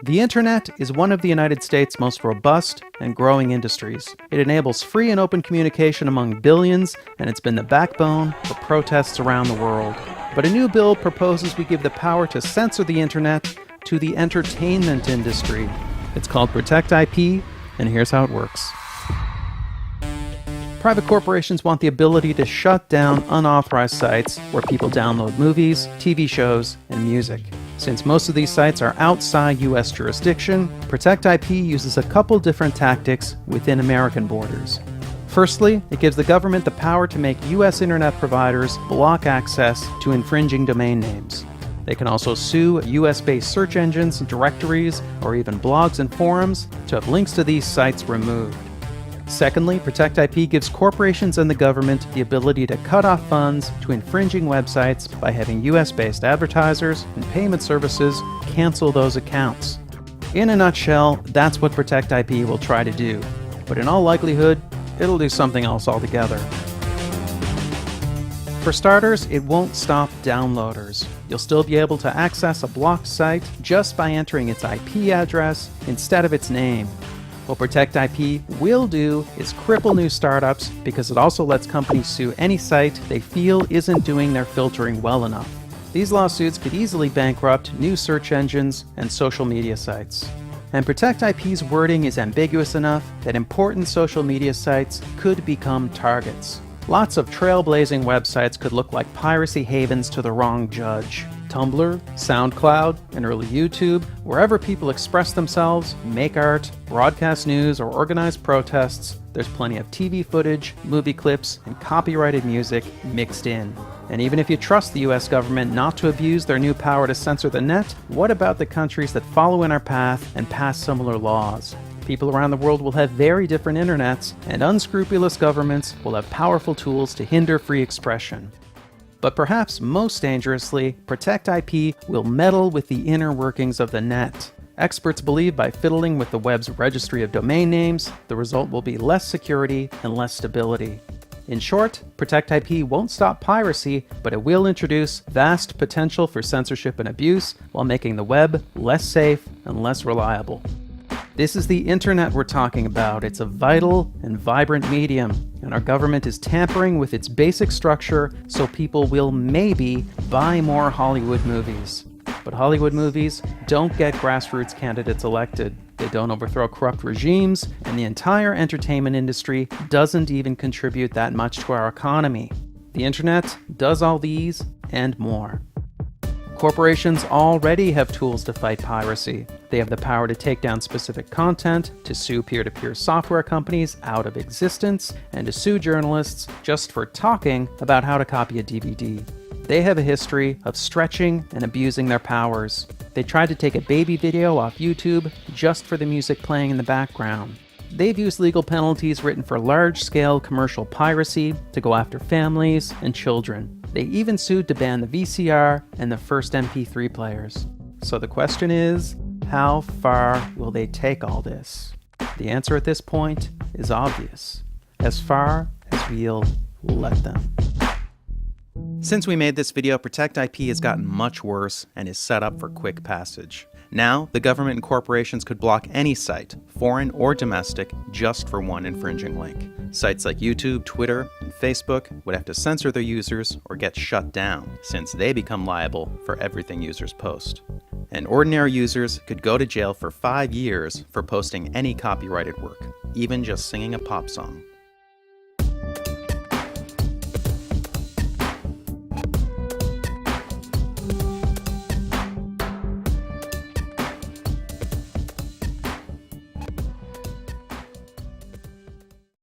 The internet is one of the United States' most robust and growing industries. It enables free and open communication among billions, and it's been the backbone for protests around the world. But a new bill proposes we give the power to censor the internet to the entertainment industry. It's called Protect IP, and here's how it works. Private corporations want the ability to shut down unauthorized sites where people download movies, TV shows, and music. Since most of these sites are outside U.S. jurisdiction, Protect IP uses a couple different tactics within American borders. Firstly, it gives the government the power to make U.S. internet providers block access to infringing domain names. They can also sue US-based search engines, directories, or even blogs and forums to have links to these sites removed. Secondly, Protect IP gives corporations and the government the ability to cut off funds to infringing websites by having US-based advertisers and payment services cancel those accounts. In a nutshell, that's what Protect IP will try to do. But in all likelihood, it'll do something else altogether. For starters, it won't stop downloaders. You'll still be able to access a blocked site just by entering its IP address instead of its name. What Protect IP will do is cripple new startups because it also lets companies sue any site they feel isn't doing their filtering well enough. These lawsuits could easily bankrupt new search engines and social media sites. And Protect IP's wording is ambiguous enough that important social media sites could become targets. Lots of trailblazing websites could look like piracy havens to the wrong judge. Tumblr, SoundCloud, and early YouTube, wherever people express themselves, make art, broadcast news, or organize protests, there's plenty of TV footage, movie clips, and copyrighted music mixed in. And even if you trust the US government not to abuse their new power to censor the net, what about the countries that follow in our path and pass similar laws? People around the world will have very different internets, and unscrupulous governments will have powerful tools to hinder free expression. But perhaps most dangerously, Protect IP will meddle with the inner workings of the net. Experts believe by fiddling with the web's registry of domain names, the result will be less security and less stability. In short, Protect IP won't stop piracy, but it will introduce vast potential for censorship and abuse while making the web less safe and less reliable. This is the internet we're talking about. It's a vital and vibrant medium, and our government is tampering with its basic structure so people will maybe buy more Hollywood movies. But Hollywood movies don't get grassroots candidates elected. They don't overthrow corrupt regimes, and the entire entertainment industry doesn't even contribute that much to our economy. The internet does all these and more. Corporations already have tools to fight piracy. They have the power to take down specific content, to sue peer-to-peer software companies out of existence, and to sue journalists just for talking about how to copy a DVD. They have a history of stretching and abusing their powers. They tried to take a baby video off YouTube just for the music playing in the background. They've used legal penalties written for large-scale commercial piracy to go after families and children. They even sued to ban the VCR and the first MP3 players. So the question is, how far will they take all this? The answer at this point is obvious. As far as we'll let them. Since we made this video, Protect IP has gotten much worse and is set up for quick passage. Now, the government and corporations could block any site, foreign or domestic, just for one infringing link. Sites like YouTube, Twitter, and Facebook would have to censor their users or get shut down, since they become liable for everything users post. And ordinary users could go to jail for 5 years for posting any copyrighted work, even just singing a pop song.